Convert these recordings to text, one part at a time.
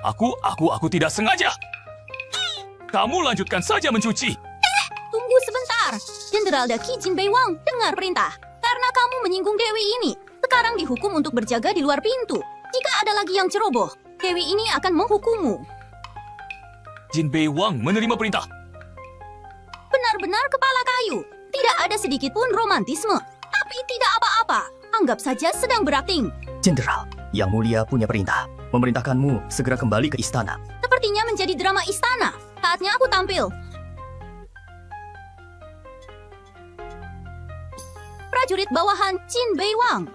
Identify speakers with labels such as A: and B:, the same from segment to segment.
A: Aku tidak sengaja. Kamu lanjutkan saja mencuci.
B: Tunggu sebentar. Jenderal Daki Jin Bei Wang, dengar perintah. Karena kamu menyinggung Dewi ini, sekarang dihukum untuk berjaga di luar pintu. Jika ada lagi yang ceroboh, Dewi ini akan menghukummu.
A: Jin Bei Wang menerima perintah.
B: Benar-benar kepala kayu. Tidak ada sedikit pun romantisme. Tapi tidak apa-apa. Anggap saja sedang berakting.
C: Jenderal, Yang Mulia punya perintah. Memerintahkanmu segera kembali ke istana.
B: Sepertinya menjadi drama istana. Saatnya aku tampil. Prajurit bawahan Jin Bei Wang.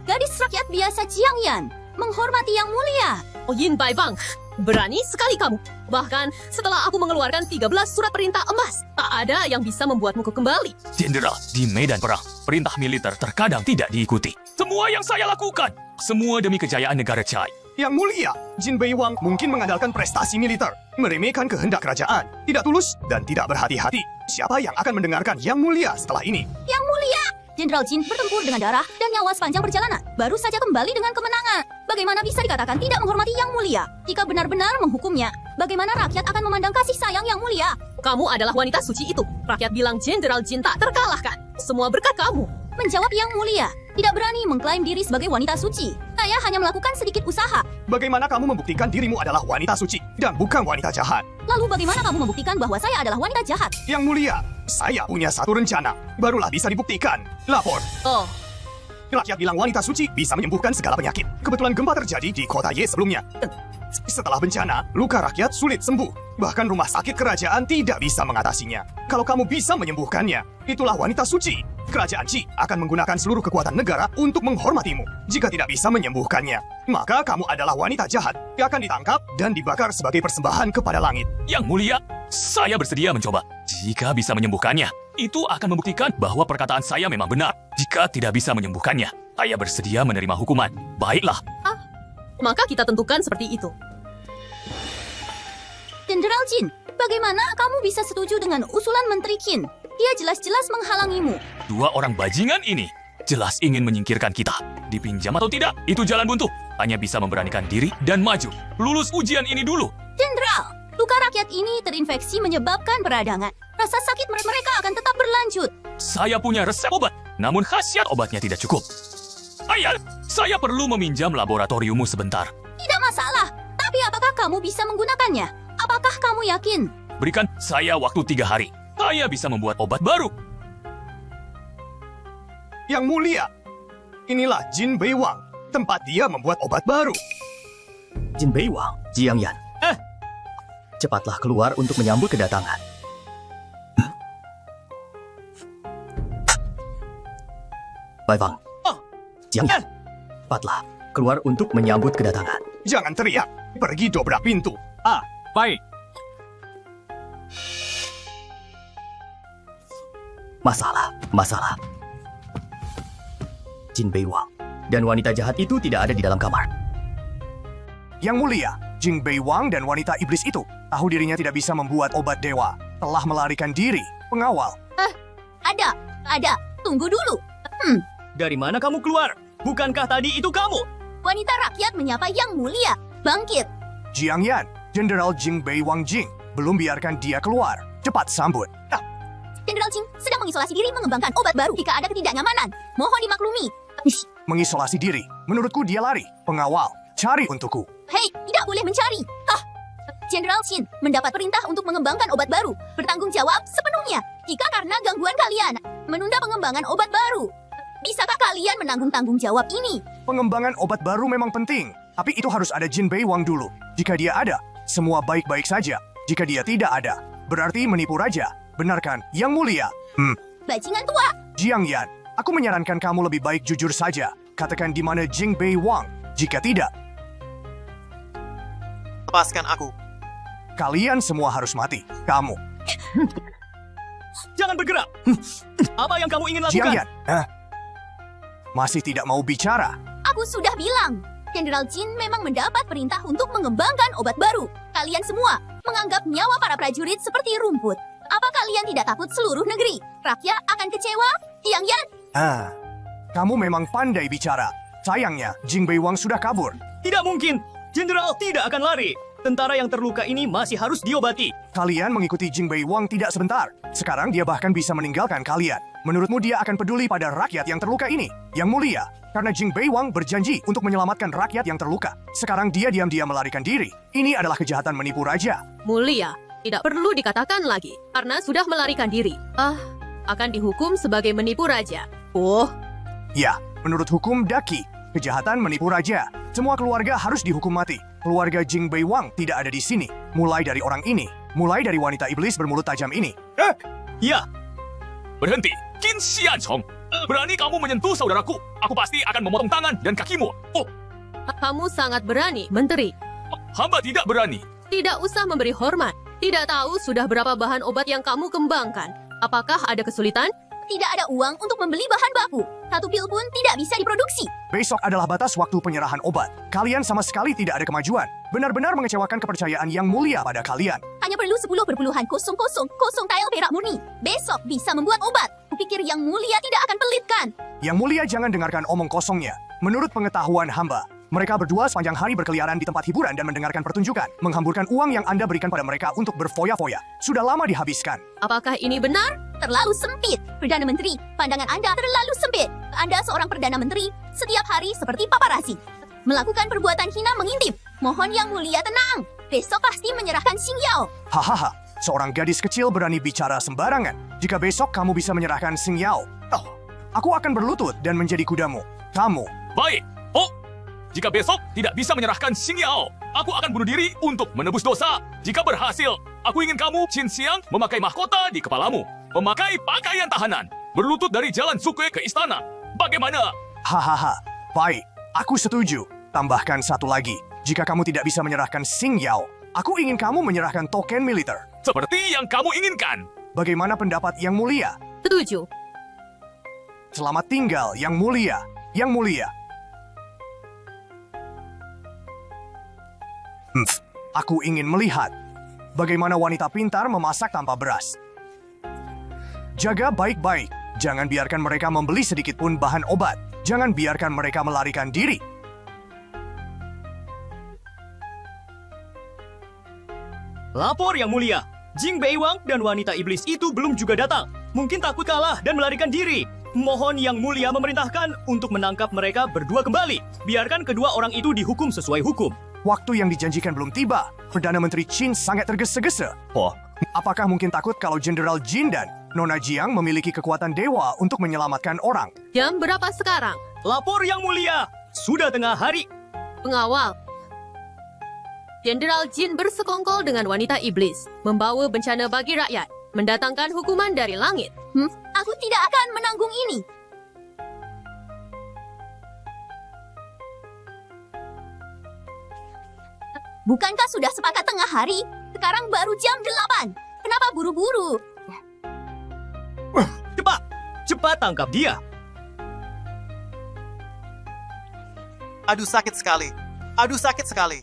B: Gadis rakyat biasa Jiang Yan. Menghormati Yang Mulia.
D: Oh, Yin Bai Bang, berani sekali kamu. Bahkan setelah aku mengeluarkan 13 surat perintah emas, tak ada yang bisa membuatmu kembali.
A: Jenderal, di medan perang, perintah militer terkadang tidak diikuti. Semua yang saya lakukan, semua demi kejayaan negara Chai.
E: Yang Mulia, Jin Bei Wang mungkin mengandalkan prestasi militer, meremehkan kehendak kerajaan, tidak tulus dan tidak berhati-hati. Siapa yang akan mendengarkan Yang Mulia setelah ini?
B: Yang Mulia! Jenderal Jin bertempur dengan darah dan nyawa sepanjang perjalanan. Baru saja kembali dengan kemenangan. Bagaimana bisa dikatakan tidak menghormati Yang Mulia? Jika benar-benar menghukumnya, bagaimana rakyat akan memandang kasih sayang Yang Mulia?
D: Kamu adalah wanita suci itu. Rakyat bilang Jenderal Jin tak terkalahkan. Semua berkat kamu.
B: Menjawab Yang Mulia, tidak berani mengklaim diri sebagai wanita suci. Saya hanya melakukan sedikit usaha.
E: Bagaimana kamu membuktikan dirimu adalah wanita suci dan bukan wanita jahat?
B: Lalu bagaimana kamu membuktikan bahwa saya adalah wanita jahat?
E: Yang Mulia, saya punya satu rencana. Barulah bisa dibuktikan. Lapor.
D: Oh,
E: Rakyat bilang wanita suci bisa menyembuhkan segala penyakit. Kebetulan gempa terjadi di kota Ye sebelumnya. Setelah bencana, luka rakyat sulit sembuh. Bahkan rumah sakit kerajaan tidak bisa mengatasinya. Kalau kamu bisa menyembuhkannya, itulah wanita suci. Kerajaan Qi akan menggunakan seluruh kekuatan negara untuk menghormatimu. Jika tidak bisa menyembuhkannya, maka kamu adalah wanita jahat yang akan ditangkap dan dibakar sebagai persembahan kepada langit.
A: Yang Mulia, saya bersedia mencoba. Jika bisa menyembuhkannya, itu akan membuktikan bahwa perkataan saya memang benar. Jika tidak bisa menyembuhkannya, saya bersedia menerima hukuman. Baiklah.
D: maka kita tentukan seperti itu.
B: Jenderal Jin, bagaimana kamu bisa setuju dengan usulan Menteri Qin? Dia jelas-jelas menghalangimu.
A: Dua orang bajingan ini jelas ingin menyingkirkan kita. Dipinjam atau tidak, itu jalan buntu. Hanya bisa memberanikan diri dan maju. Lulus ujian ini dulu.
B: Jenderal, luka rakyat ini terinfeksi menyebabkan peradangan. Rasa sakit mereka akan tetap berlanjut.
A: Saya punya resep obat, namun khasiat obatnya tidak cukup. Ayah, saya perlu meminjam laboratoriummu sebentar.
B: Tidak masalah, tapi apakah kamu bisa menggunakannya? Apakah kamu yakin?
A: Berikan saya waktu 3 hari. Saya bisa membuat obat baru.
E: Yang mulia, inilah Jin Bei Wang, tempat dia membuat obat baru.
C: Jin Bei Wang, Jiang Yan. Cepatlah keluar untuk menyambut kedatangan. Bai Wang. Jiang Yan. Cepatlah keluar untuk menyambut kedatangan.
E: Jangan teriak, pergi dobrak pintu.
F: Baik.
C: Masalah. Jin Bei Wang dan wanita jahat itu tidak ada di dalam kamar.
E: Yang mulia, Jin Bei Wang dan wanita iblis itu tahu dirinya tidak bisa membuat obat dewa, telah melarikan diri. Pengawal.
B: Ada. Tunggu dulu.
C: Dari mana kamu keluar? Bukankah tadi itu kamu?
B: Wanita rakyat menyapa Yang Mulia. Bangkit.
E: Jiang Yan, Jenderal Jin Bei Wang Jing, belum biarkan dia keluar. Cepat sambut.
B: Jenderal Jing sedang mengisolasi diri mengembangkan obat baru. Jika ada ketidaknyamanan, mohon dimaklumi.
E: Mengisolasi diri. Menurutku dia lari. Pengawal, cari untukku.
B: Hei, tidak boleh mencari. Jenderal Jin mendapat perintah untuk mengembangkan obat baru. Bertanggung jawab sepenuhnya. Jika karena gangguan kalian menunda pengembangan obat baru, bisakah kalian menanggung tanggung jawab ini?
E: Pengembangan obat baru memang penting, tapi itu harus ada Jin Bei Wang dulu. Jika dia ada, semua baik-baik saja. Jika dia tidak ada, berarti menipu raja. Benarkan, Yang Mulia?
B: Bajingan tua.
E: Jiang Yan, aku menyarankan kamu lebih baik jujur saja. Katakan di mana Jin Bei Wang. Jika tidak,
F: Lepaskan aku.
E: kalian semua harus mati. Kamu,
C: Jangan bergerak. Apa yang kamu ingin
E: Jiang
C: lakukan?
E: Yan. Masih tidak mau bicara?
B: Aku sudah bilang. Jenderal Jin memang mendapat perintah untuk mengembangkan obat baru. Kalian semua menganggap nyawa para prajurit seperti rumput. Apa kalian tidak takut seluruh negeri? Rakyat akan kecewa? Jiang Yan,
E: Kamu memang pandai bicara. Sayangnya, Jin Bei Wang sudah kabur.
C: Tidak mungkin.
G: Jenderal tidak akan lari. Tentara yang terluka ini masih harus diobati.
E: Kalian mengikuti Jing Bei Wang tidak sebentar. Sekarang dia bahkan bisa meninggalkan kalian. Menurutmu dia akan peduli pada rakyat yang terluka ini? Yang mulia, karena Jing Bei Wang berjanji untuk menyelamatkan rakyat yang terluka. Sekarang dia diam-diam melarikan diri. Ini adalah kejahatan menipu raja.
D: Mulia, tidak perlu dikatakan lagi, karena sudah melarikan diri. Akan dihukum sebagai menipu raja. Oh,
E: Ya, menurut hukum Daki, kejahatan menipu raja. Semua keluarga harus dihukum mati. Keluarga Jing Bei Wang tidak ada di sini. Mulai dari orang ini. Mulai dari wanita iblis bermulut tajam ini.
G: Ya,
A: Berhenti, Qin Xiancheng. Berani kamu menyentuh saudaraku, aku pasti akan memotong tangan dan kakimu. Oh,
D: kamu sangat berani, Menteri.
A: hamba tidak berani.
D: Tidak usah memberi hormat. Tidak tahu sudah berapa bahan obat yang kamu kembangkan. Apakah ada kesulitan?
B: Tidak ada uang untuk membeli bahan baku. Satu pil pun tidak bisa diproduksi.
E: Besok adalah batas waktu penyerahan obat. Kalian sama sekali tidak ada kemajuan. Benar-benar mengecewakan kepercayaan yang mulia pada kalian.
B: Hanya perlu 10,0000 tael perak murni. Besok bisa membuat obat. Kupikir yang mulia tidak akan pelitkan.
E: Yang mulia jangan dengarkan omong kosongnya. Menurut pengetahuan hamba, mereka berdua sepanjang hari berkeliaran di tempat hiburan dan mendengarkan pertunjukan. Menghamburkan uang yang Anda berikan pada mereka untuk berfoya-foya. Sudah lama dihabiskan.
D: Apakah ini benar?
B: Terlalu sempit. Perdana Menteri, pandangan Anda terlalu sempit. Anda seorang Perdana Menteri, setiap hari seperti paparazzi. Melakukan perbuatan hina mengintip. Mohon yang mulia tenang. Besok pasti menyerahkan Xing Yao.
E: Hahaha, seorang gadis kecil berani bicara sembarangan. Jika besok kamu bisa menyerahkan Xing Yao, aku akan berlutut dan menjadi kudamu. Kamu.
A: Baik. Oh, jika besok tidak bisa menyerahkan Xing Yao, aku akan bunuh diri untuk menebus dosa. Jika berhasil, aku ingin kamu, Qin Xiang, memakai mahkota di kepalamu. Memakai pakaian tahanan. Berlutut dari jalan Sukue ke istana. Bagaimana?
E: Hahaha, baik. Aku setuju. Tambahkan satu lagi. Jika kamu tidak bisa menyerahkan Xing Yao, aku ingin kamu menyerahkan token militer.
A: Seperti yang kamu inginkan.
E: Bagaimana pendapat yang mulia?
D: Setuju.
E: Selamat tinggal, yang mulia. Yang mulia. Aku ingin melihat bagaimana wanita pintar memasak tanpa beras. Jaga baik-baik. Jangan biarkan mereka membeli sedikit pun bahan obat. Jangan biarkan mereka melarikan diri.
G: lapor yang mulia. Jing Bei Wang dan wanita iblis itu belum juga datang. Mungkin takut kalah dan melarikan diri. Mohon yang mulia memerintahkan untuk menangkap mereka berdua kembali. Biarkan kedua orang itu dihukum sesuai hukum.
E: Waktu yang dijanjikan belum tiba. Perdana Menteri Qin sangat tergesa-gesa.
G: Oh,
E: Apakah mungkin takut kalau Jenderal Jin dan Nona Jiang memiliki kekuatan dewa untuk menyelamatkan orang?
D: Jam berapa sekarang?
G: lapor yang mulia. Sudah tengah hari.
D: Pengawal. Jenderal Jin bersekongkol dengan wanita iblis, membawa bencana bagi rakyat, mendatangkan hukuman dari langit.
B: Aku tidak akan menanggung ini. Bukankah sudah sepakat tengah hari? Sekarang baru jam 8. Kenapa buru-buru?
G: Cepat, cepat tangkap dia.
F: Aduh sakit sekali. Aduh sakit sekali.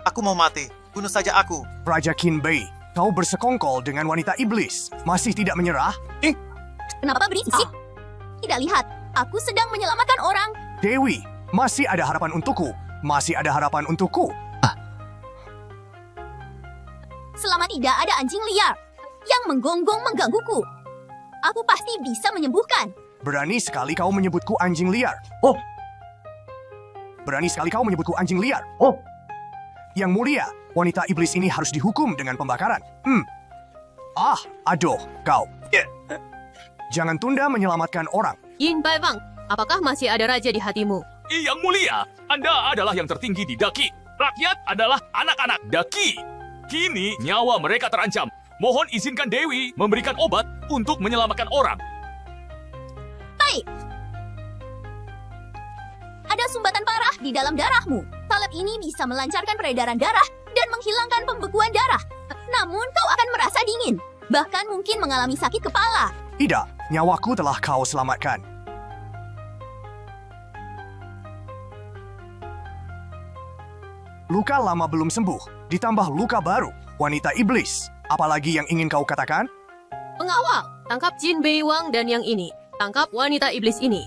F: Aku mau mati. Bunuh saja aku.
E: Raja Qin Bei, kau bersekongkol dengan wanita iblis. Masih tidak menyerah?
B: Kenapa berisik? Tidak lihat, aku sedang menyelamatkan orang.
E: Dewi, masih ada harapan untukku. Masih ada harapan untukku.
B: Selama tidak ada anjing liar yang menggonggong menggangguku, aku pasti bisa menyembuhkan.
E: Berani sekali kau menyebutku anjing liar. Berani sekali kau menyebutku anjing liar. Yang mulia, wanita iblis ini harus dihukum dengan pembakaran. Aduh, kau. Jangan tunda menyelamatkan orang.
D: Yin Bai Wang, apakah masih ada raja di hatimu?
A: Yang mulia, Anda adalah yang tertinggi di Daki. Rakyat adalah anak-anak Daki. Kini nyawa mereka terancam. Mohon izinkan Dewi memberikan obat untuk menyelamatkan orang.
B: Baik. Ada sumbatan parah di dalam darahmu. Salep ini bisa melancarkan peredaran darah dan menghilangkan pembekuan darah. Namun kau akan merasa dingin. Bahkan mungkin mengalami sakit kepala.
E: Tidak, nyawaku telah kau selamatkan. Luka lama belum sembuh, ditambah luka baru. Wanita iblis, apalagi yang ingin kau katakan?
D: Pengawal, tangkap Jin Bei Wang dan yang ini. Tangkap wanita iblis ini.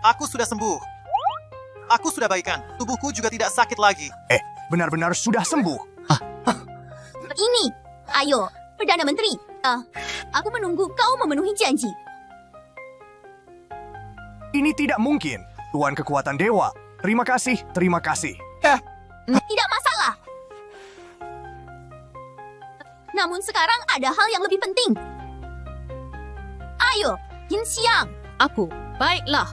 F: Aku sudah sembuh. Aku sudah baikan. Tubuhku juga tidak sakit lagi.
E: Benar-benar sudah sembuh.
B: Ini, ayo, Perdana Menteri. Aku menunggu kau memenuhi janji.
E: Ini tidak mungkin. Tuan kekuatan dewa. Terima kasih, terima kasih.
B: Tidak masalah. Namun sekarang ada hal yang lebih penting. Ayo, Jin Xiang.
D: Aku, baiklah.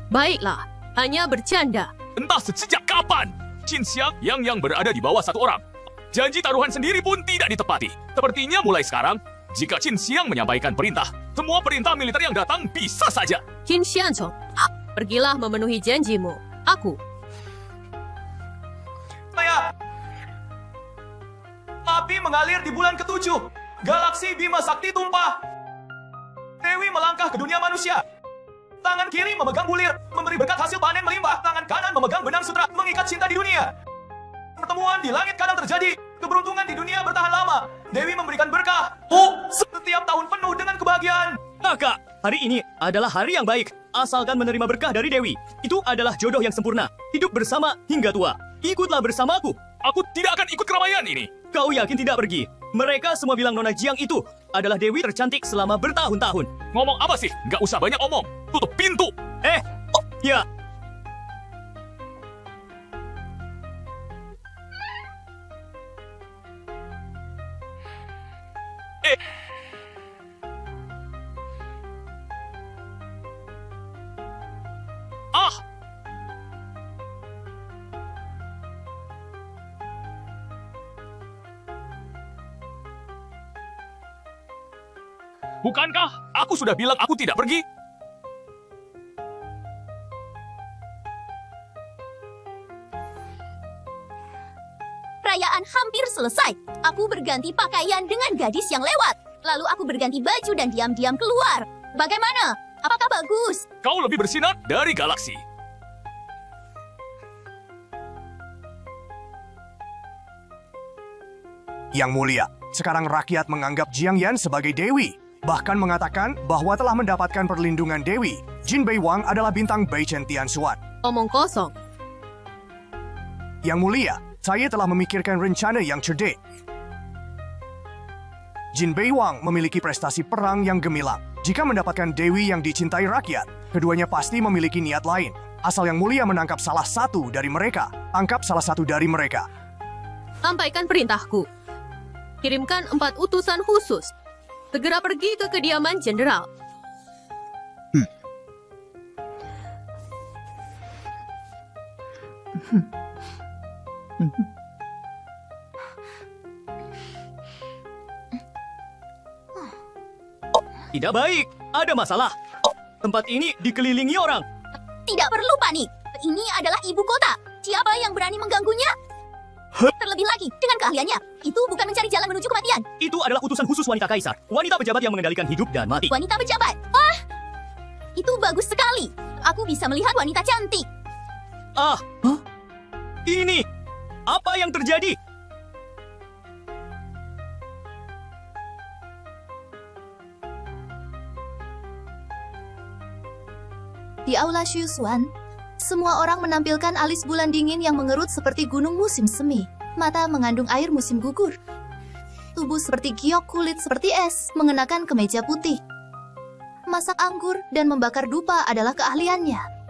D: Hanya bercanda.
A: Entah sejak kapan, Qin Xiang yang berada di bawah satu orang. Janji taruhan sendiri pun tidak ditepati. Sepertinya mulai sekarang, jika Qin Xiang menyampaikan perintah, semua perintah militer yang datang bisa saja.
D: Qin Xianchong, pergilah memenuhi janjimu. Aku.
G: Api mengalir di bulan ke-7. Galaksi Bima Sakti tumpah. Dewi melangkah ke dunia manusia. Tangan kiri memegang bulir, memberi berkat hasil panen melimpah. Tangan kanan memegang benang sutra, mengikat cinta di dunia. Pertemuan di langit kadang terjadi. Keberuntungan di dunia bertahan lama. Dewi memberikan berkah. Setiap tahun penuh dengan kebahagiaan. Kak, hari ini adalah hari yang baik. Asalkan menerima berkah dari Dewi. Itu adalah jodoh yang sempurna. Hidup bersama hingga tua. Ikutlah bersamaku.
A: Aku tidak akan ikut keramaian ini.
G: Kau yakin tidak pergi? Mereka semua bilang Nona Jiang itu adalah Dewi tercantik selama bertahun-tahun.
A: Ngomong apa sih? Nggak usah banyak omong. Tutup pintu.
G: Ya.
A: Bukankah aku sudah bilang aku tidak pergi?
B: Perayaan hampir selesai. Aku berganti pakaian dengan gadis yang lewat. Lalu aku berganti baju dan diam-diam keluar. Bagaimana? Apakah bagus?
A: Kau lebih bersinar dari galaksi.
E: Yang mulia, sekarang rakyat menganggap Jiang Yan sebagai dewi. Bahkan mengatakan bahwa telah mendapatkan perlindungan dewi. Jin Bei Wang adalah bintang Bei Chen Tianxuan.
D: Omong kosong.
E: Yang mulia, saya telah memikirkan rencana yang cerdik. Jin Bei Wang memiliki prestasi perang yang gemilang. Jika mendapatkan dewi yang dicintai rakyat, keduanya pasti memiliki niat lain. Asal yang mulia menangkap salah satu dari mereka. Tangkap salah satu dari mereka.
D: Sampaikan perintahku. Kirimkan 4 utusan khusus. Segera pergi ke kediaman jenderal.
G: Tidak baik. Ada masalah. Tempat ini dikelilingi orang.
B: Tidak perlu panik. Ini adalah ibu kota. Siapa yang berani mengganggunya? Terlebih lagi, dengan keahliannya, itu bukan mencari jalan menuju kematian.
G: Itu adalah utusan khusus wanita kaisar. Wanita pejabat yang mengendalikan hidup dan mati.
B: Wanita pejabat. Wah, itu bagus sekali. Aku bisa melihat wanita cantik.
G: Ini. Apa yang terjadi?
H: Di Aula Xuan, semua orang menampilkan alis bulan dingin yang mengerut seperti gunung musim semi. Mata mengandung air musim gugur. Tubuh seperti giok, kulit seperti es, mengenakan kemeja putih. Masak anggur dan membakar dupa adalah keahliannya.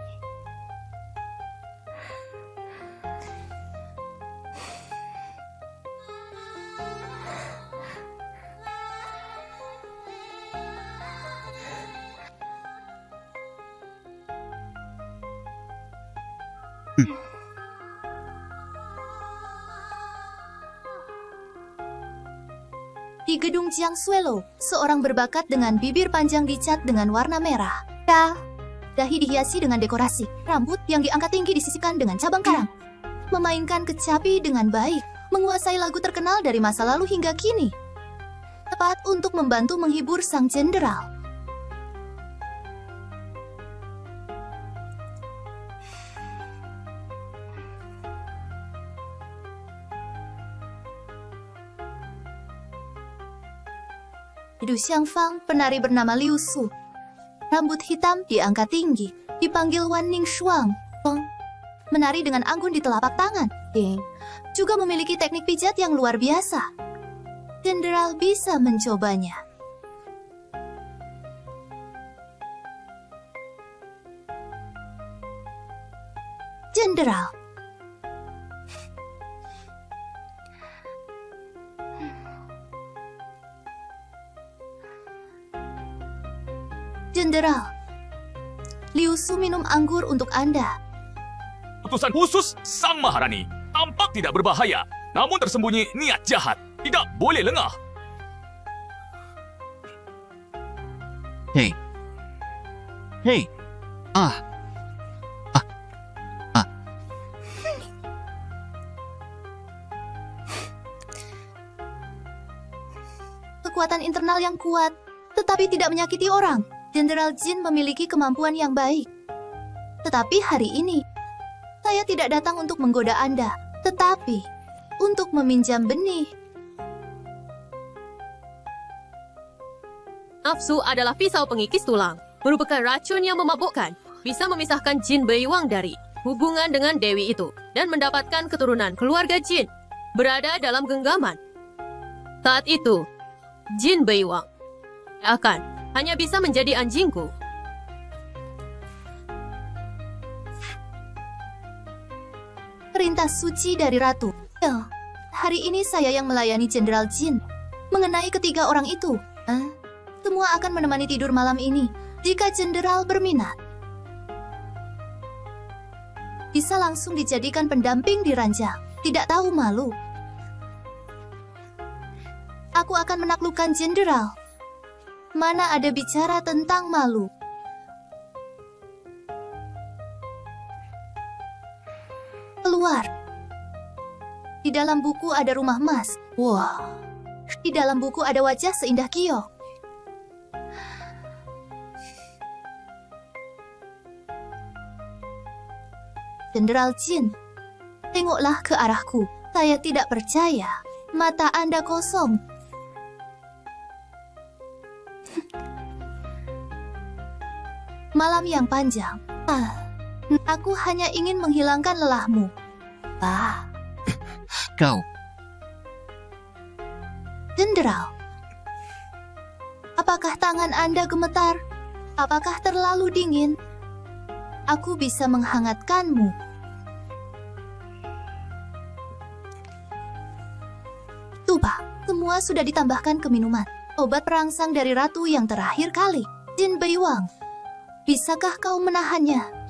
H: Di gedung Jiang Suelo, seorang berbakat dengan bibir panjang dicat dengan warna merah. Dahi dihiasi dengan dekorasi, rambut yang diangkat tinggi disisipkan dengan cabang karang. Memainkan kecapi dengan baik, menguasai lagu terkenal dari masa lalu hingga kini. Tepat untuk membantu menghibur sang jenderal. Di Du Xiangfang, penari bernama Liu Su. Rambut hitam diangkat tinggi, dipanggil Wan Ning Shuang. menari dengan anggun di telapak tangan. Juga memiliki teknik pijat yang luar biasa. Jenderal bisa mencobanya. Jenderal. Jenderal, Liu Su minum anggur untuk Anda.
A: Utusan khusus Sang Maharani tampak tidak berbahaya, namun tersembunyi niat jahat. Tidak boleh lengah.
I: Hei. Hei.
H: Kekuatan internal yang kuat, tetapi tidak menyakiti orang. Jenderal Jin memiliki kemampuan yang baik. Tetapi hari ini, saya tidak datang untuk menggoda Anda, tetapi untuk meminjam benih.
D: Nafsu adalah pisau pengikis tulang, merupakan racun yang memabukkan, bisa memisahkan Jin Beiwang dari hubungan dengan Dewi itu, dan mendapatkan keturunan keluarga Jin, berada dalam genggaman. Saat itu, Jin Beiwang akan hanya bisa menjadi anjingku.
H: Perintah suci dari Ratu. Hari ini saya yang melayani Jenderal Jin. Mengenai ketiga orang itu, semua akan menemani tidur malam ini, jika Jenderal berminat. Bisa langsung dijadikan pendamping di ranjang, tidak tahu malu. Aku akan menaklukkan Jenderal. Mana ada bicara tentang malu. Keluar. Di dalam buku ada rumah emas. Wah. Di dalam buku ada wajah seindah Kyo. Jenderal Jin, tengoklah ke arahku. Saya tidak percaya. Mata Anda kosong. Malam yang panjang. Aku hanya ingin menghilangkan lelahmu.
I: Kau.
H: Jenderal, apakah tangan Anda gemetar? Apakah terlalu dingin? Aku bisa menghangatkanmu. Tuba, semua sudah ditambahkan ke minuman. Obat perangsang dari ratu yang terakhir kali. Jin Beiwang, bisakah kau menahannya?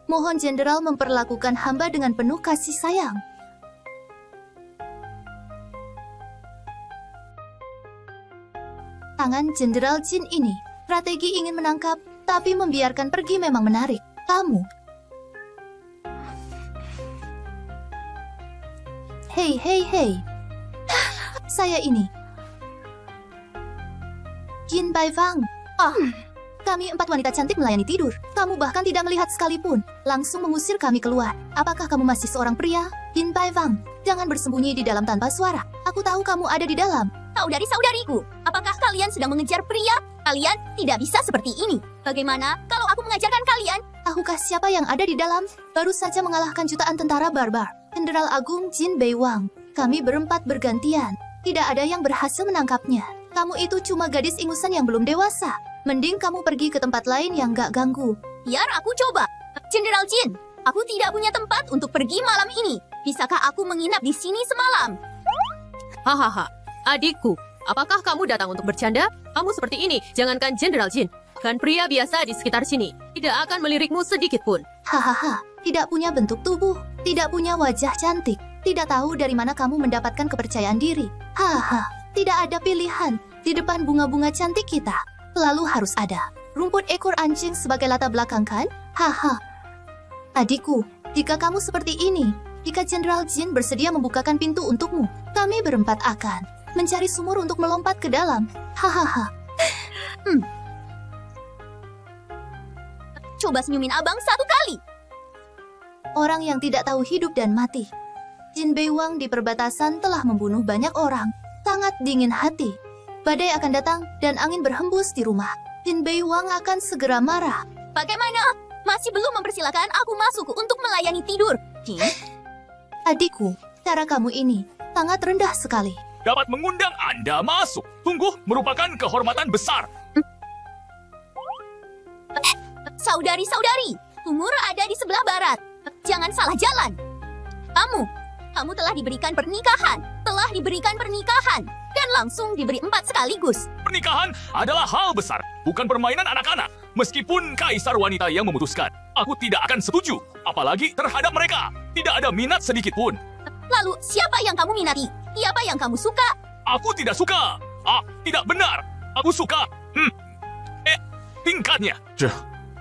H: Mohon Jenderal memperlakukan hamba dengan penuh kasih sayang. Tangan Jenderal Jin ini, strategi ingin menangkap, tapi membiarkan pergi memang menarik. Kamu. Hei, hei, hei. Saya ini. Jin Beiwang. Kami 4 wanita cantik melayani tidur. Kamu bahkan tidak melihat sekalipun. Langsung mengusir kami keluar. Apakah kamu masih seorang pria? Jin Beiwang, jangan bersembunyi di dalam tanpa suara. Aku tahu kamu ada di dalam.
B: Saudari-saudariku, apakah kalian sedang mengejar pria? Kalian tidak bisa seperti ini. Bagaimana kalau aku mengajarkan kalian?
H: Tahukah siapa yang ada di dalam? Baru saja mengalahkan jutaan tentara barbar. Jenderal Agung Jin Beiwang. Kami berempat bergantian. Tidak ada yang berhasil menangkapnya. Kamu itu cuma gadis ingusan yang belum dewasa. Mending kamu pergi ke tempat lain yang gak ganggu.
B: Biar aku coba. Jenderal Jin, aku tidak punya tempat untuk pergi malam ini. Bisakah aku menginap di sini semalam?
D: Hahaha, adikku, apakah kamu datang untuk bercanda? Kamu seperti ini, jangankan Jenderal Jin. Kan pria biasa di sekitar sini, tidak akan melirikmu sedikit pun.
H: Hahaha, tidak punya bentuk tubuh, tidak punya wajah cantik, tidak tahu dari mana kamu mendapatkan kepercayaan diri. Hahaha, tidak ada pilihan di depan bunga-bunga cantik kita. Lalu harus ada rumput ekor anjing sebagai latar belakang kan? Haha. Adikku, jika kamu seperti ini, jika Jenderal Jin bersedia membukakan pintu untukmu, kami berempat akan mencari sumur untuk melompat ke dalam. Hahaha.
B: Coba senyumin abang satu kali.
H: Orang yang tidak tahu hidup dan mati. Jin Beiwang di perbatasan telah membunuh banyak orang, sangat dingin hati. Badai akan datang dan angin berhembus di rumah. Jin Beiwang akan segera marah.
B: Bagaimana? Masih belum mempersilakan aku masuk untuk melayani tidur. Jin,
H: Adikku, cara kamu ini sangat rendah sekali.
A: Dapat mengundang Anda masuk. Sungguh merupakan kehormatan besar.
B: saudari-saudari, sumur ada di sebelah barat. Jangan salah jalan. Kamu telah diberikan pernikahan. Dan langsung diberi 4 sekaligus.
A: Pernikahan adalah hal besar, bukan permainan anak-anak. Meskipun kaisar wanita yang memutuskan, aku tidak akan setuju. Apalagi terhadap mereka. Tidak ada minat sedikit pun.
B: Lalu, siapa yang kamu minati? Siapa yang kamu suka?
A: Aku tidak suka. Tidak benar. Aku suka. Tingkatnya.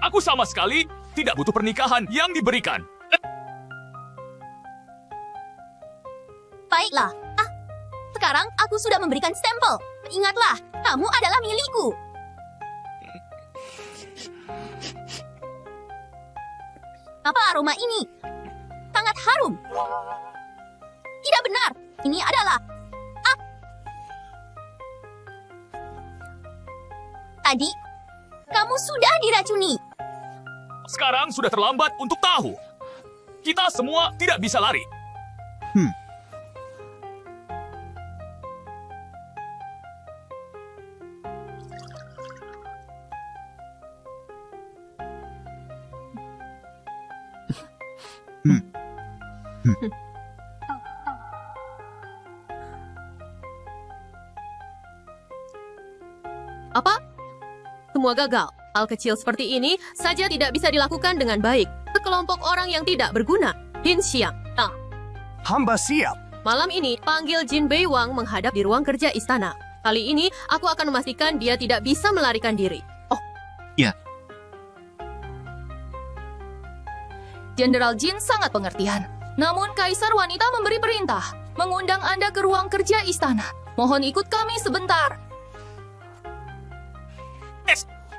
A: Aku sama sekali tidak butuh pernikahan yang diberikan.
B: Baiklah. Sekarang aku sudah memberikan stempel. Ingatlah, kamu adalah milikku. Apa aroma ini? Sangat harum. Tidak benar. Ini adalah... Tadi, kamu sudah diracuni.
A: Sekarang sudah terlambat untuk tahu. Kita semua tidak bisa lari.
D: Apa? Semua gagal. Hal kecil seperti ini saja tidak bisa dilakukan dengan baik. Sekelompok orang yang tidak berguna. Hin Xiang.
E: Hamba siap.
D: Malam ini, panggil Jin Beiwang menghadap di ruang kerja istana. Kali ini, aku akan memastikan dia tidak bisa melarikan diri.
J: Jenderal Jin sangat pengertian. Namun Kaisar Wanita memberi perintah mengundang Anda ke ruang kerja istana. Mohon ikut kami sebentar.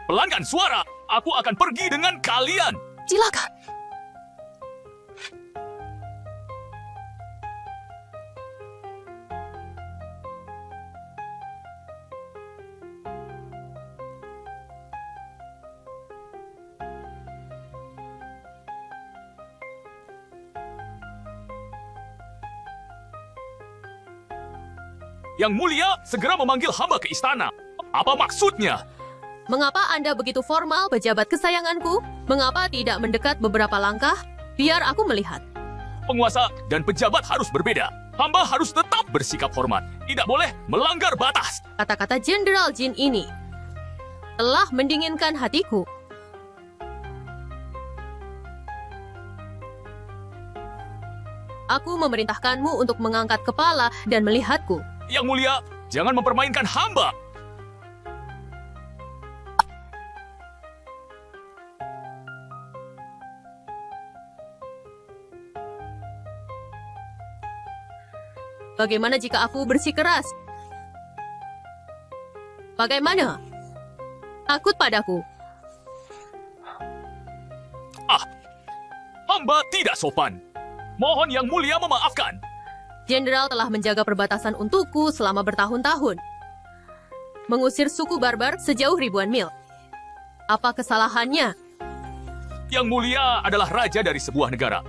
A: Pelankan suara. Aku akan pergi dengan kalian.
J: Silakan.
A: Yang mulia segera memanggil hamba ke istana. Apa maksudnya?
D: Mengapa Anda begitu formal, pejabat kesayanganku? Mengapa tidak mendekat beberapa langkah? Biar aku melihat.
A: Penguasa dan pejabat harus berbeda. Hamba harus tetap bersikap hormat. Tidak boleh melanggar batas.
D: Kata-kata Jenderal Jin ini telah mendinginkan hatiku. Aku memerintahkanmu untuk mengangkat kepala dan melihatku.
A: Yang mulia, jangan mempermainkan hamba.
D: Bagaimana jika aku bersikeras? Bagaimana? Takut padaku.
A: Hamba tidak sopan. Mohon yang mulia memaafkan.
D: Jenderal telah menjaga perbatasan untukku selama bertahun-tahun. Mengusir suku barbar sejauh ribuan mil. Apa kesalahannya?
A: Yang mulia adalah raja dari sebuah negara.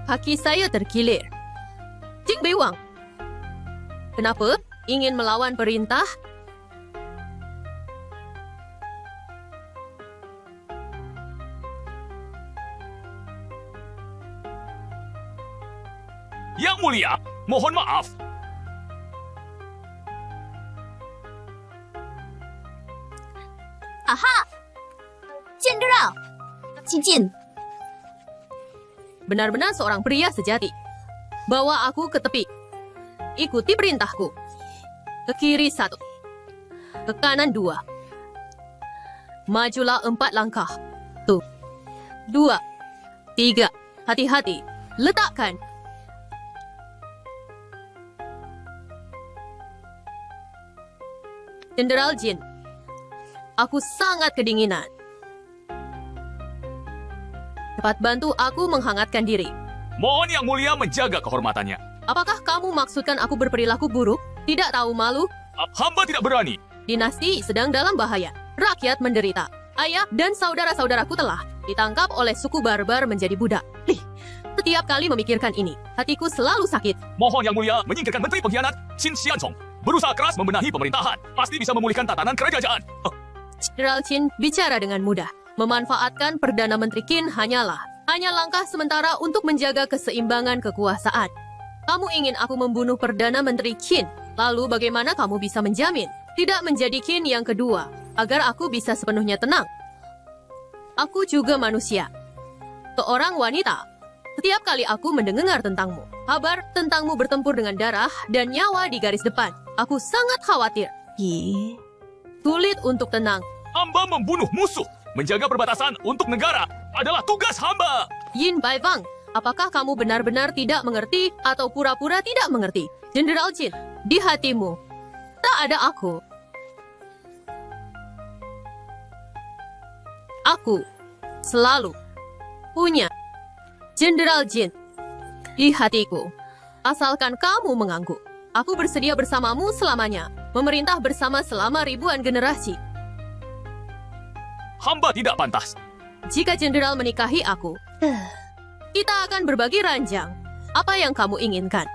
D: Kaki saya terkilir. Jin Beiwang, kenapa? Ingin melawan perintah?
A: Yang mulia, mohon maaf.
B: Aha! Jenderal! Jin.
D: Benar-benar seorang pria sejati. Bawa aku ke tepi. Ikuti perintahku. Ke kiri 1. Ke kanan 2. Majulah 4 langkah. 1, 2, 3. Hati-hati. Letakkan. Jenderal Jin, aku sangat kedinginan. Cepat bantu aku menghangatkan diri.
A: Mohon yang mulia menjaga kehormatannya.
D: Apakah kamu maksudkan aku berperilaku buruk? Tidak tahu malu,
A: Hamba tidak berani.
D: dinasti sedang dalam bahaya. Rakyat menderita. Ayah dan saudara-saudaraku telah ditangkap oleh suku barbar menjadi budak. Setiap kali memikirkan ini, hatiku selalu sakit.
A: Mohon Yang Mulia menyingkirkan Menteri Pengkhianat Qin Xianzong. Berusaha keras membenahi pemerintahan. Pasti bisa memulihkan tatanan kerajaan.
D: Jenderal Qin bicara dengan mudah. Memanfaatkan Perdana Menteri Qin hanya langkah sementara untuk menjaga keseimbangan kekuasaan. Kamu ingin aku membunuh Perdana Menteri Qin, lalu bagaimana kamu bisa menjamin tidak menjadi Qin yang kedua, agar aku bisa sepenuhnya tenang? Aku juga manusia, seorang wanita. Setiap kali aku mendengar tentangmu, kabar tentangmu bertempur dengan darah dan nyawa di garis depan, aku sangat khawatir. Sulit untuk tenang.
A: Hamba membunuh musuh. Menjaga perbatasan untuk negara adalah tugas hamba.
D: Yin Baifang, apakah kamu benar-benar tidak mengerti atau pura-pura tidak mengerti? Jenderal Qin, di hatimu tak ada aku. Aku selalu punya Jenderal Qin di hatiku. Asalkan kamu mengangguk, aku bersedia bersamamu selamanya, memerintah bersama selama ribuan generasi.
A: Hamba tidak pantas.
D: Jika jenderal menikahi aku, kita akan berbagi ranjang. Apa yang kamu inginkan?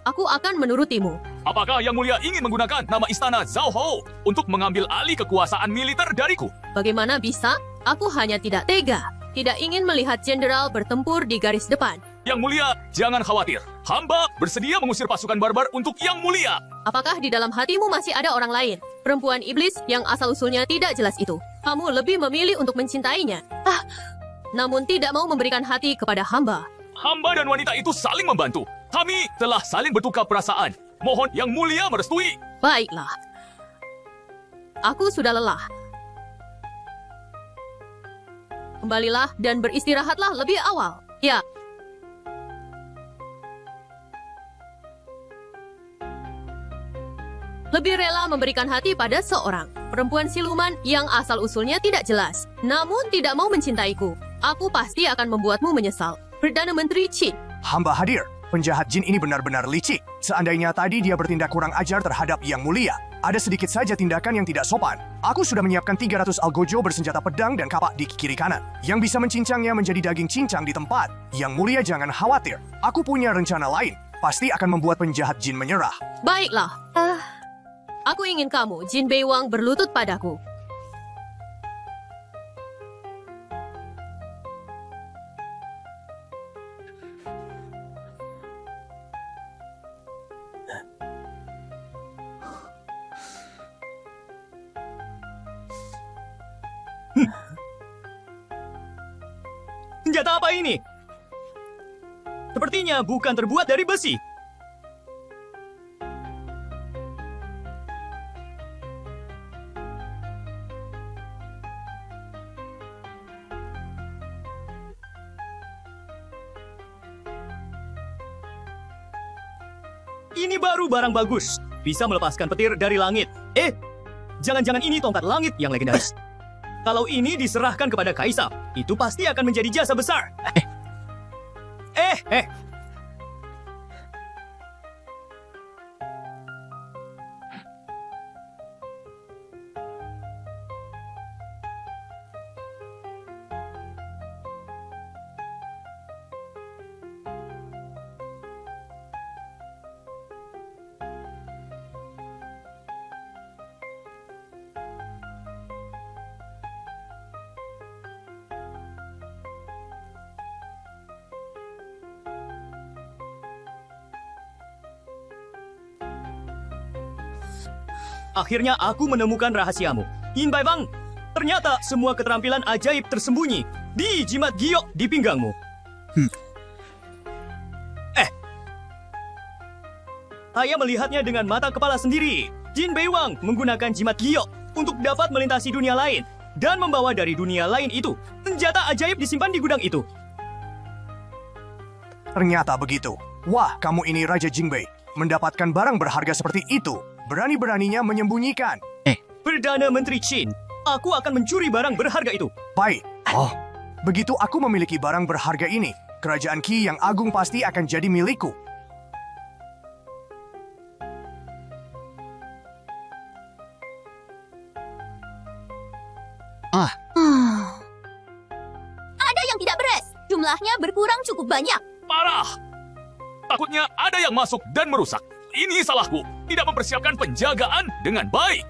D: Aku akan menurutimu.
A: Apakah Yang Mulia ingin menggunakan nama istana Zhao Hou untuk mengambil alih kekuasaan militer dariku?
D: Bagaimana bisa? Aku hanya tidak tega. Tidak ingin melihat jenderal bertempur di garis depan.
A: Yang Mulia, jangan khawatir. Hamba bersedia mengusir pasukan barbar untuk Yang Mulia.
D: Apakah di dalam hatimu masih ada orang lain? Perempuan iblis yang asal-usulnya tidak jelas itu. Kamu lebih memilih untuk mencintainya. Namun tidak mau memberikan hati kepada hamba.
A: Hamba dan wanita itu saling membantu. Kami telah saling bertukar perasaan. Mohon Yang Mulia merestui.
D: Baiklah. Aku sudah lelah. Kembalilah dan beristirahatlah lebih awal. Ya. Lebih rela memberikan hati pada seorang perempuan siluman yang asal-usulnya tidak jelas, namun tidak mau mencintaiku. Aku pasti akan membuatmu menyesal. Perdana Menteri Qin.
E: Hamba hadir. Penjahat jin ini benar-benar licik. Seandainya tadi dia bertindak kurang ajar terhadap Yang Mulia, ada sedikit saja tindakan yang tidak sopan. Aku sudah menyiapkan 300 algojo bersenjata pedang dan kapak di kiri kanan, yang bisa mencincangnya menjadi daging cincang di tempat. Yang Mulia jangan khawatir. Aku punya rencana lain. Pasti akan membuat penjahat jin menyerah.
D: Baiklah. Aku ingin kamu, Jin Beiwang, berlutut padaku.
G: Senjata apa ini? Sepertinya bukan terbuat dari besi. Ini baru barang bagus. Bisa melepaskan petir dari langit. Jangan-jangan ini tongkat langit yang legendaris. Kalau ini diserahkan kepada Kaisar, itu pasti akan menjadi jasa besar. Akhirnya aku menemukan rahasiamu. Yin Baifang, ternyata semua keterampilan ajaib tersembunyi di jimat giok di pinggangmu. Saya melihatnya dengan mata kepala sendiri. Jin Beiwang menggunakan jimat giok untuk dapat melintasi dunia lain dan membawa dari dunia lain itu senjata ajaib disimpan di gudang itu.
E: Ternyata begitu. Wah, kamu ini Raja Jingbei. Mendapatkan barang berharga seperti itu. Berani-beraninya menyembunyikan.
G: Perdana Menteri Qin, aku akan mencuri barang berharga itu.
E: Baik. Begitu aku memiliki barang berharga ini, kerajaan Qi yang agung pasti akan jadi milikku.
B: Jumlahnya berkurang cukup banyak.
A: Parah! Takutnya ada yang masuk dan merusak. Ini salahku. Tidak mempersiapkan penjagaan dengan baik.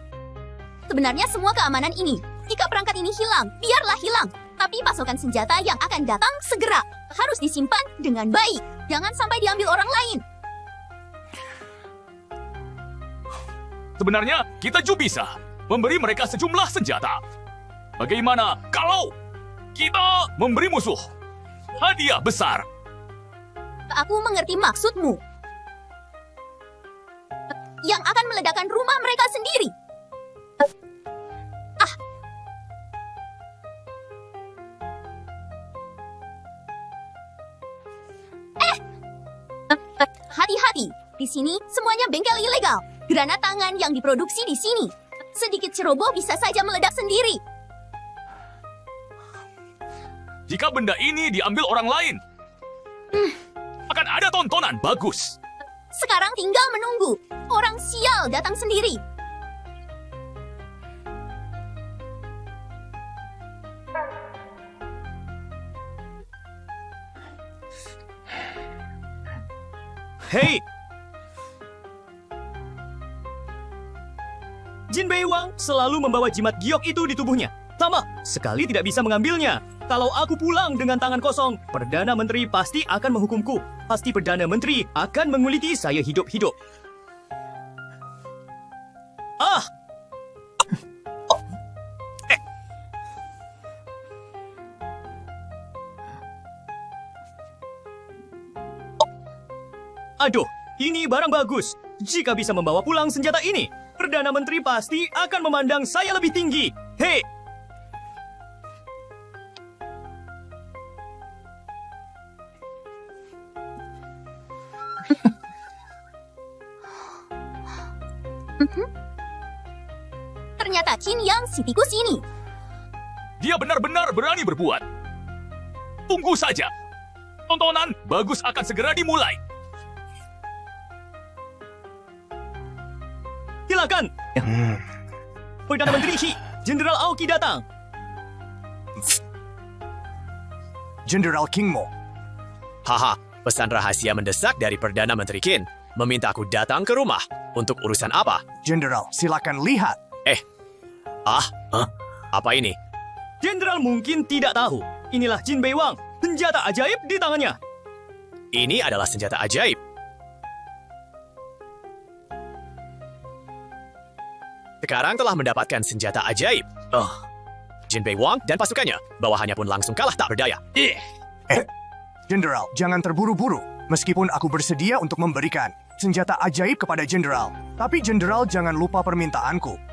B: Sebenarnya semua keamanan ini, jika perangkat ini hilang, biarlah hilang. Tapi pasokan senjata yang akan datang segera harus disimpan dengan baik. Jangan sampai diambil orang lain.
A: Sebenarnya kita juga bisa memberi mereka sejumlah senjata. Bagaimana kalau kita memberi musuh hadiah besar?
B: Aku mengerti maksudmu. Yang akan meledakkan rumah mereka sendiri. Hati-hati, di sini semuanya bengkel ilegal. Granat tangan yang diproduksi di sini. Sedikit ceroboh bisa saja meledak sendiri.
A: Jika benda ini diambil orang lain, akan ada tontonan bagus.
B: Sekarang tinggal menunggu. Orang sial datang sendiri.
G: Hei! Jin Beiwang selalu membawa jimat giok itu di tubuhnya. Sama, sekali tidak bisa mengambilnya. Kalau aku pulang dengan tangan kosong, Perdana Menteri pasti akan menghukumku. Pasti Perdana Menteri akan menguliti saya hidup-hidup. Ah! Aduh, ini barang bagus. Jika bisa membawa pulang senjata ini, Perdana Menteri pasti akan memandang saya lebih tinggi. Hei!
B: Ternyata Qin Yang si tikus ini.
A: Dia benar-benar berani berbuat. Tunggu saja. Tontonan bagus akan segera dimulai.
G: Silakan. Perdana Menteri Shi, Jenderal Aoki datang.
E: Jenderal King Mo.
K: Haha, pesan rahasia mendesak dari Perdana Menteri Qin. Meminta aku datang ke rumah. Untuk urusan apa?
E: Jenderal, silakan lihat.
K: Apa ini?
G: Jenderal mungkin tidak tahu. Inilah Jin Beiwang, senjata ajaib di tangannya.
K: Ini adalah senjata ajaib. Sekarang telah mendapatkan senjata ajaib. Jin Beiwang dan pasukannya, bawahannya pun langsung kalah tak berdaya.
E: Jenderal, jangan terburu-buru. Meskipun aku bersedia untuk memberikan senjata ajaib kepada Jenderal, tapi Jenderal jangan lupa permintaanku.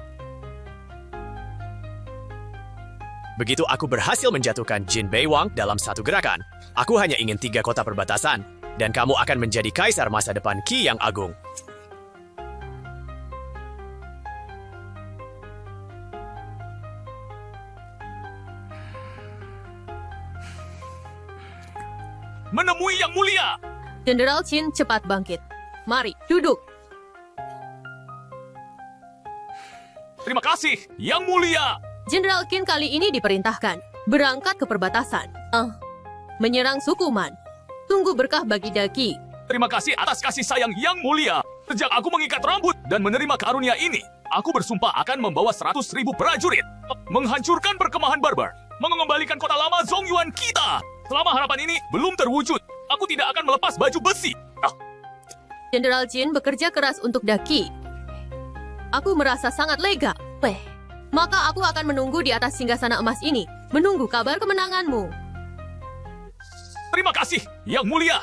K: Begitu aku berhasil menjatuhkan Jin Beiwang dalam satu gerakan, aku hanya ingin 3 kota perbatasan, dan kamu akan menjadi kaisar masa depan Qi yang agung.
A: Menemui yang mulia.
D: Jenderal Qin cepat bangkit. Mari, duduk.
A: Terima kasih, yang mulia.
D: Jenderal Qin kali ini diperintahkan berangkat ke perbatasan. Menyerang suku Man. Tunggu berkah bagi Daki.
A: Terima kasih atas kasih sayang yang mulia. Sejak aku mengikat rambut dan menerima karunia ini, aku bersumpah akan membawa 100.000 prajurit, menghancurkan perkemahan barbar, mengembalikan kota lama Zongyuan kita. Selama harapan ini belum terwujud, aku tidak akan melepas baju besi.
D: Jenderal Jin bekerja keras untuk Daki. Aku merasa sangat lega. Maka aku akan menunggu di atas singgasana emas ini, menunggu kabar kemenanganmu.
A: Terima kasih, yang mulia.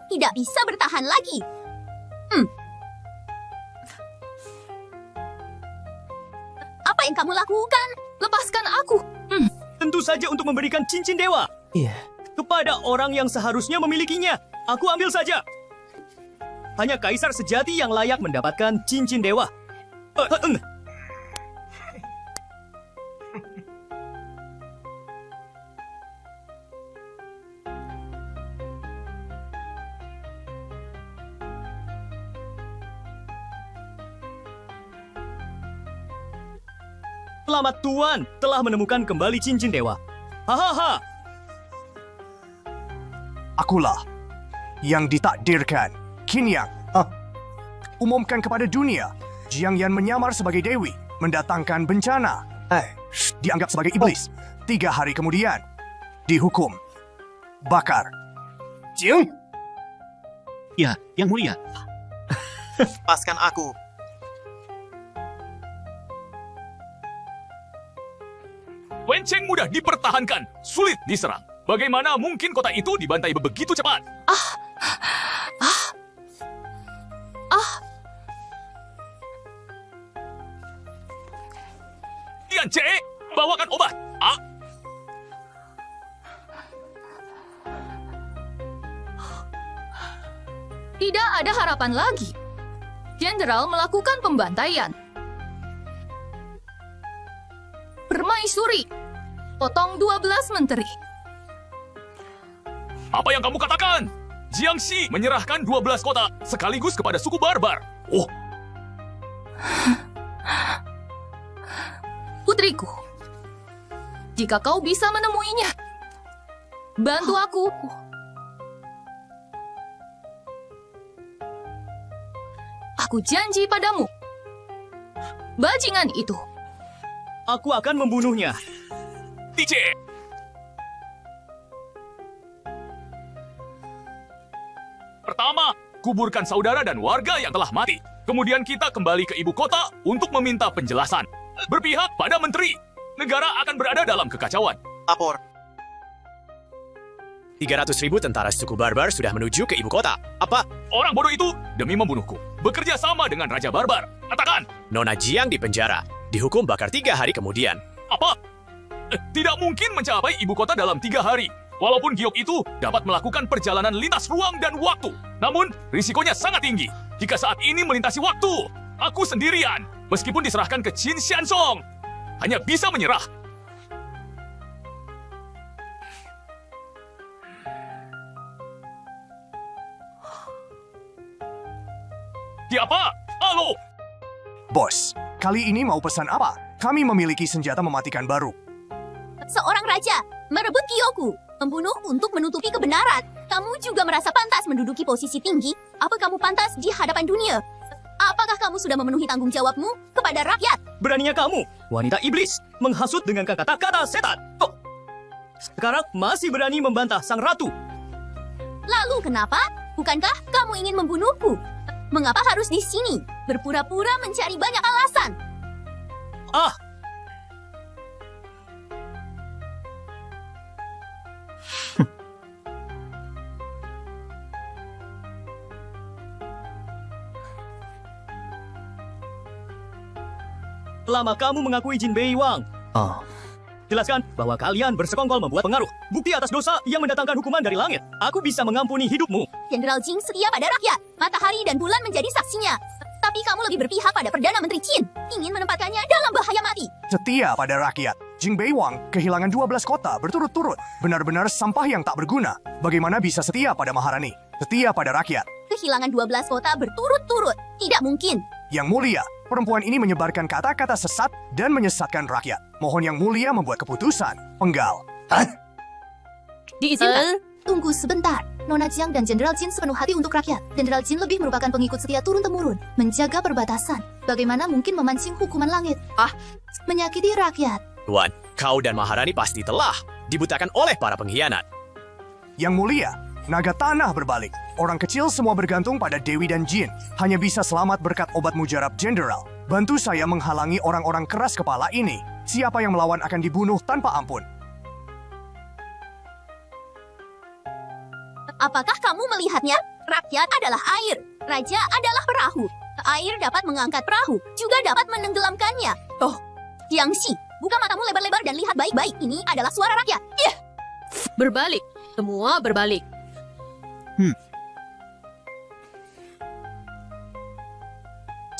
B: Tidak bisa bertahan lagi. Apa yang kamu lakukan?
J: Lepaskan aku.
G: Tentu saja untuk memberikan cincin dewa. Kepada orang yang seharusnya memilikinya. Aku ambil saja. Hanya kaisar sejati yang layak mendapatkan cincin dewa. Selamat Tuan telah menemukan kembali cincin dewa. Hahaha.
E: Akulah yang ditakdirkan. Qin Yang, umumkan kepada dunia, Jiang Yan menyamar sebagai dewi, mendatangkan bencana. Dianggap sebagai iblis. 3 hari kemudian, dihukum. Bakar.
I: Jiang? Ya, Yang Mulia.
F: Lepaskan aku.
A: Wenceng mudah dipertahankan, sulit diserang. Bagaimana mungkin kota itu dibantai begitu cepat? Tian Ce, bawakan obat.
J: Tidak ada harapan lagi. Jenderal melakukan pembantaian. Permaisuri, potong 12 menteri.
A: Apa yang kamu katakan? Jiangxi menyerahkan 12 kota sekaligus kepada suku barbar. Oh,
J: Putriku, jika kau bisa menemuinya, bantu aku. Aku janji padamu, bajingan itu.
G: Aku akan membunuhnya.
A: Tice. Pertama, kuburkan saudara dan warga yang telah mati. Kemudian kita kembali ke ibu kota untuk meminta penjelasan. Berpihak pada menteri. Negara akan berada dalam kekacauan.
F: Lapor.
K: 300.000 tentara suku barbar sudah menuju ke ibu kota. Apa?
A: Orang bodoh itu demi membunuhku. Bekerja sama dengan Raja Barbar. Katakan.
K: Nona Jiang di penjara. Dihukum bakar 3 hari kemudian.
A: Apa? Tidak mungkin mencapai ibu kota dalam 3 hari. Walaupun giok itu dapat melakukan perjalanan lintas ruang dan waktu. Namun, risikonya sangat tinggi. Jika saat ini melintasi waktu, aku sendirian. Meskipun diserahkan ke Qin Xiansong, hanya bisa menyerah. Siapa? Halo?
E: Bos, kali ini mau pesan apa? Kami memiliki senjata mematikan baru.
B: Seorang raja merebut Kyoku, membunuh untuk menutupi kebenaran. Kamu juga merasa pantas menduduki posisi tinggi? Apa kamu pantas di hadapan dunia? Apakah kamu sudah memenuhi tanggung jawabmu kepada rakyat?
G: Beraninya kamu, wanita iblis, menghasut dengan kata-kata setan. Oh. Sekarang masih berani membantah sang ratu.
B: Lalu kenapa? Bukankah kamu ingin membunuhku? Mengapa harus di sini? Berpura-pura mencari banyak alasan.
G: Lama kamu mengakui Jin Beiwang. Jelaskan bahwa kalian bersekongkol membuat pengaruh. Bukti atas dosa yang mendatangkan hukuman dari langit. Aku bisa mengampuni hidupmu.
B: Jenderal Jing setia pada rakyat. Matahari dan bulan menjadi saksinya. Tapi kamu lebih berpihak pada Perdana Menteri Qin. Ingin menempatkannya dalam bahaya mati.
E: Setia pada rakyat. Jing Beiwang kehilangan 12 kota berturut-turut. Benar-benar sampah yang tak berguna. Bagaimana bisa setia pada Maharani? Setia pada rakyat.
B: Kehilangan 12 kota berturut-turut. Tidak mungkin.
E: Yang mulia, perempuan ini menyebarkan kata-kata sesat dan menyesatkan rakyat. Mohon Yang Mulia membuat keputusan. Penggal.
D: Diizinkan.
H: Tunggu sebentar. Nona Jiang dan Jenderal Jin sepenuh hati untuk rakyat. Jenderal Jin lebih merupakan pengikut setia turun-temurun. Menjaga perbatasan. Bagaimana mungkin memancing hukuman langit? Menyakiti rakyat.
K: Tuan, kau dan Maharani pasti telah dibutakan oleh para pengkhianat.
E: Yang Mulia, naga tanah berbalik. Orang kecil semua bergantung pada Dewi dan Jin. Hanya bisa selamat berkat obat mujarab Jenderal. Bantu saya menghalangi orang-orang keras kepala ini. Siapa yang melawan akan dibunuh tanpa ampun.
B: Apakah kamu melihatnya? Rakyat adalah air. Raja adalah perahu. Air dapat mengangkat perahu, juga dapat menenggelamkannya. Oh, Jiangxi, buka matamu lebar-lebar dan lihat baik-baik. Ini adalah suara rakyat.
D: Berbalik. Semua berbalik.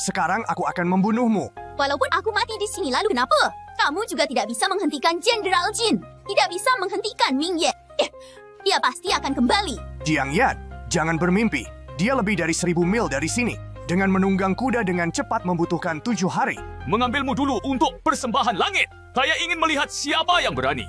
E: Sekarang aku akan membunuhmu.
B: Walaupun aku mati di sini, lalu kenapa? Kamu juga tidak bisa menghentikan Jenderal Jin. Tidak bisa menghentikan Ming Ye. Dia pasti akan kembali.
E: Jiang Yan, jangan bermimpi. Dia lebih dari 1000 mil dari sini. dengan menunggang kuda dengan cepat membutuhkan 7 hari.
A: Mengambilmu dulu untuk persembahan langit. Saya ingin melihat siapa yang berani.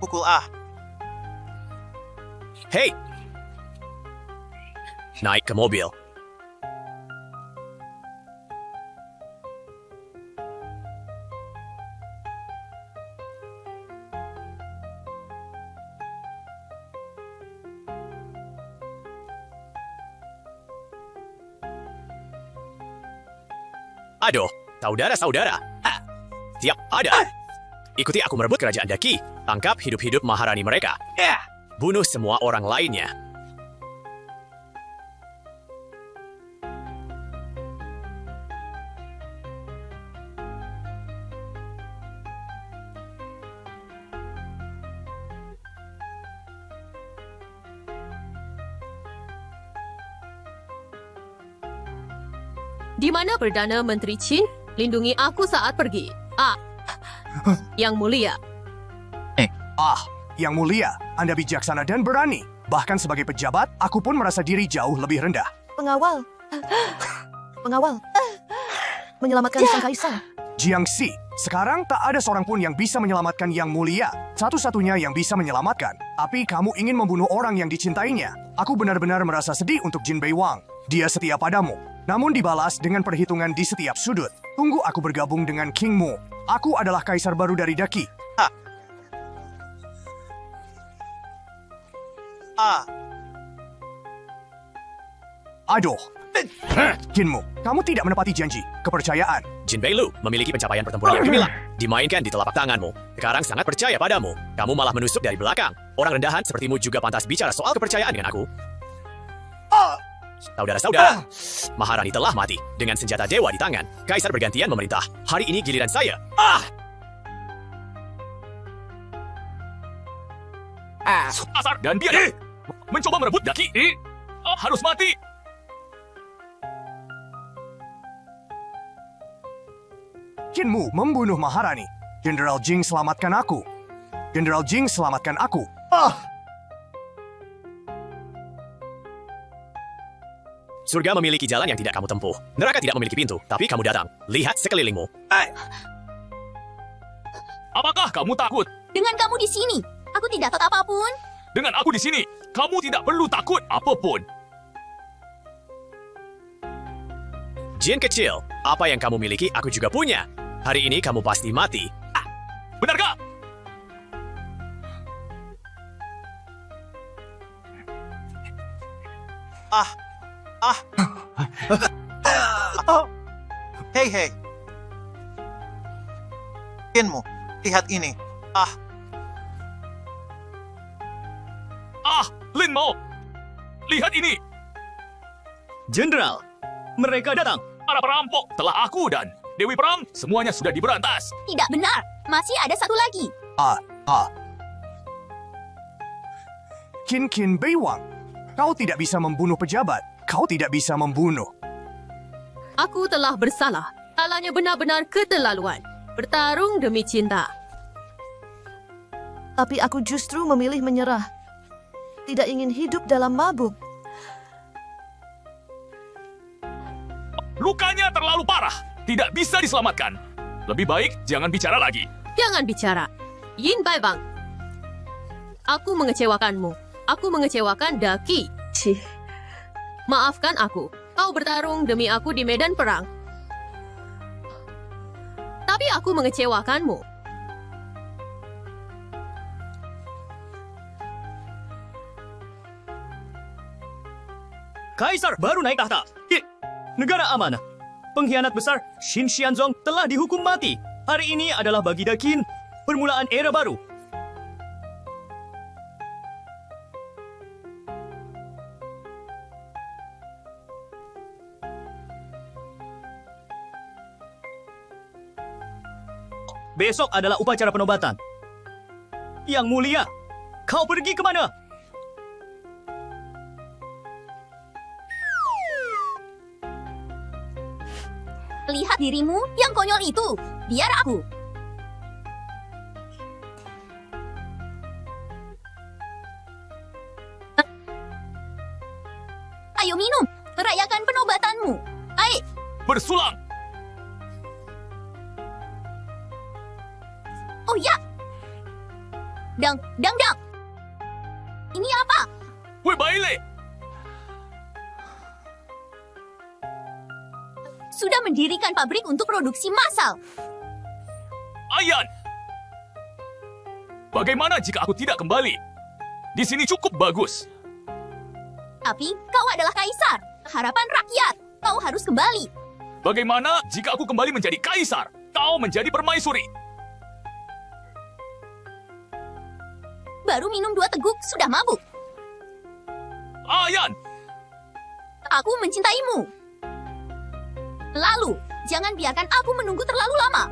F: Pukul A.
K: Hei! Naik ke mobil. Aduh, saudara-saudara. Siap, ada. Ikuti aku merebut kerajaan Daki. Tangkap hidup-hidup maharani mereka. Bunuh semua orang lainnya.
D: Di mana Perdana Menteri Qin? Lindungi aku saat pergi. Yang mulia.
E: Yang mulia, Anda bijaksana dan berani. Bahkan sebagai pejabat, aku pun merasa diri jauh lebih rendah.
L: Pengawal. Menyelamatkan sang kaisar.
E: Jiangxi, sekarang tak ada seorang pun yang bisa menyelamatkan Yang Mulia. Satu-satunya yang bisa menyelamatkan. Tapi kamu ingin membunuh orang yang dicintainya. Aku benar-benar merasa sedih untuk Jin Beiwang. Dia setia padamu. Namun dibalas dengan perhitungan di setiap sudut. Tunggu aku bergabung dengan King Mu. Aku adalah kaisar baru dari Daki. Aduh. Jinmu, kamu tidak menepati janji, kepercayaan.
K: Jin Beilu memiliki pencapaian pertempuran yang gemilang. Dimainkan di telapak tanganmu. Sekarang sangat percaya padamu. Kamu malah menusuk dari belakang. Orang rendahan sepertimu juga pantas bicara soal kepercayaan dengan aku. Saudara-saudara, Maharani telah mati dengan senjata dewa di tangan. Kaisar bergantian memerintah. Hari ini giliran saya.
A: Asar dan biadab. Mencoba merebut Daki. Harus mati.
E: Jinmu membunuh Maharani. Jenderal Jing selamatkan aku. Jenderal Jing selamatkan aku.
K: Surga memiliki jalan yang tidak kamu tempuh. Neraka tidak memiliki pintu, tapi kamu datang. Lihat sekelilingmu.
A: Apakah kamu takut?
B: Dengan kamu di sini, aku tidak takut apapun.
A: Dengan aku di sini, kamu tidak perlu takut apapun.
K: Jin kecil, apa yang kamu miliki aku juga punya. Hari ini kamu pasti mati.
A: Benarkah?
F: Hei. Jinmu, lihat ini.
A: Lin Mo. Lihat ini.
G: Jenderal, mereka datang.
A: Para perampok telah aku dan Dewi Perang semuanya sudah diberantas.
B: Tidak benar, masih ada satu lagi.
E: Qin Beiwang, kau tidak bisa membunuh pejabat. Kau tidak bisa membunuh.
D: Aku telah bersalah. Salahnya benar-benar keterlaluan. Bertarung demi cinta.
L: Tapi aku justru memilih menyerah. Tidak ingin hidup dalam mabuk.
A: Lukanya terlalu parah. Tidak bisa diselamatkan. Lebih baik jangan bicara lagi.
D: Jangan bicara. Yin Beiwang. Aku mengecewakanmu. Aku mengecewakan Daki. Maafkan aku. Kau bertarung demi aku di medan perang. Tapi aku mengecewakanmu.
G: Kaisar baru naik tahta. Negara amanah. Pengkhianat besar Xin Xianzong telah dihukum mati. Hari ini adalah bagi Dakin permulaan era baru. Besok adalah upacara penobatan. Yang mulia, kau pergi kemana?
B: Lihat dirimu yang konyol itu. Biar aku. Ayo minum. Rayakan penobatanmu. Ayo.
A: Bersulang!
B: Oh ya. Dang. Ini apa?
A: Weh baile!
B: Sudah mendirikan pabrik untuk produksi massal.
A: Ayan! Bagaimana jika aku tidak kembali? Di sini cukup bagus.
B: Tapi kau adalah kaisar. Harapan rakyat. Kau harus kembali.
A: Bagaimana jika aku kembali menjadi kaisar? Kau menjadi permaisuri.
B: Baru minum 2 teguk sudah mabuk.
A: Ayan!
B: Aku mencintaimu. Lalu, jangan biarkan aku menunggu terlalu lama.